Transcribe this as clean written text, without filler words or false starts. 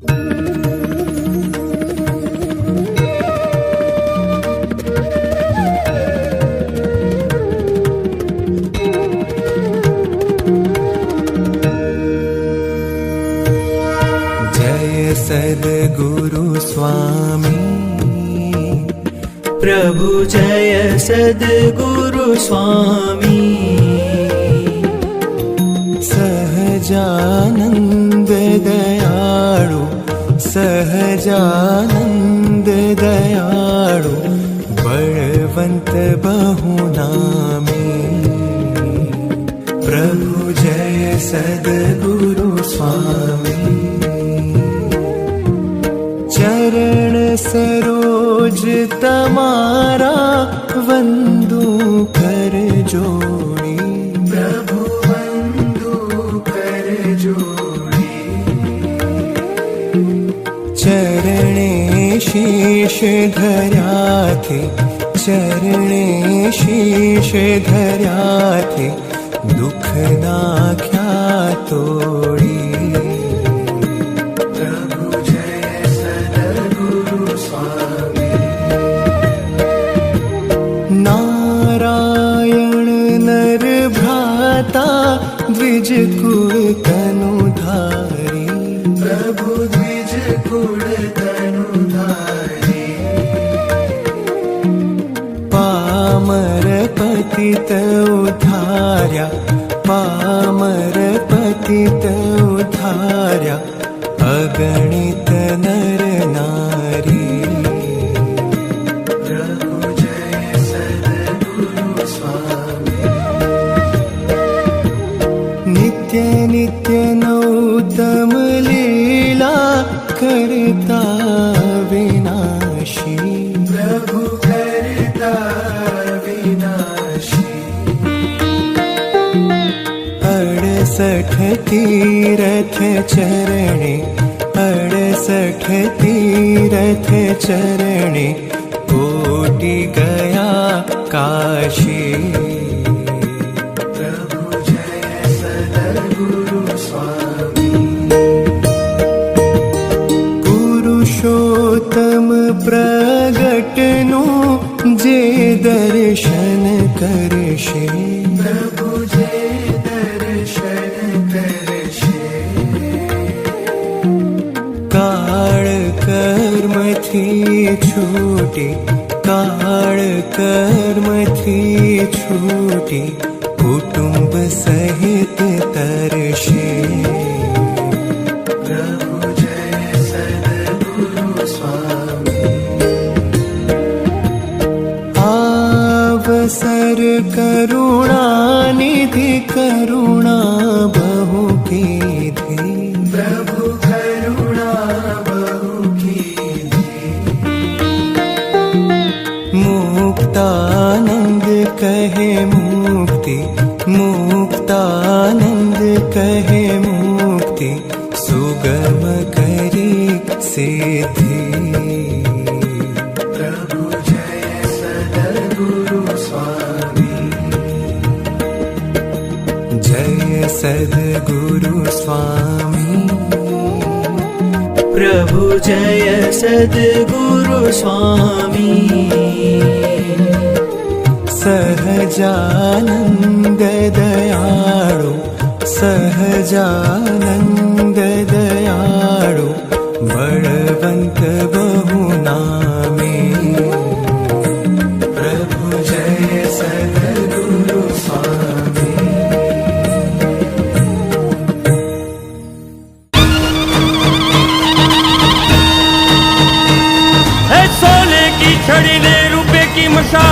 जय सद्गुरु स्वामी प्रभु, जय सद्गुरु स्वामी। सहजानंद दयाळु, सहजानंद दयाळु, बलवंत बहुनामी। प्रभु जय सद्गुरु स्वामी। चरण सरोज तमारा वंदू कर जोड़ी। प्रभु वंदू कर जोड़ी। चरणे शीश धर्या थे, चरणे शीश धर्या थे, दुख नाख्या तोड़ी। नारायण नर भ्राता द्विज कुल तनुधारी। प्रभु द्विज कुल तनुधारी। पामर पतित उद्धार्या, पामर पतित उद्धार्या, अगणित नर नारी। नित्य नित्य नौतम लीला करता विनाशी। प्रभु करता विनाशी। 68 तीरथ चरणे, 68 तीरथ चरणे, कोटि गया काशी। पुरुषोत्तम प्रगटनु जे दर्शन करशे। प्रभु जे दर्शन करशे। काळ कर्म थी छूटी, काळ कर्म थी छूटी, कुटुंब सहित तरशे। अवसर करुणा निधि, करुणा बहु कीधी। प्रभु करुणा बहु कीधी। मुक्तानंद कहे मुक्ति, मुक्तानंद कहे मुक्ति, सुगम करी सिद्धि। जय सद्गुरु स्वामी प्रभु, जय सद्गुरु स्वामी। सहजानंद दयाळु, सहजानंद दयाळु, बलवंत बहुनामी। प्रभु जय सद्गुरु स्वामी। सोने की छड़ी ने रुपए की मशाल।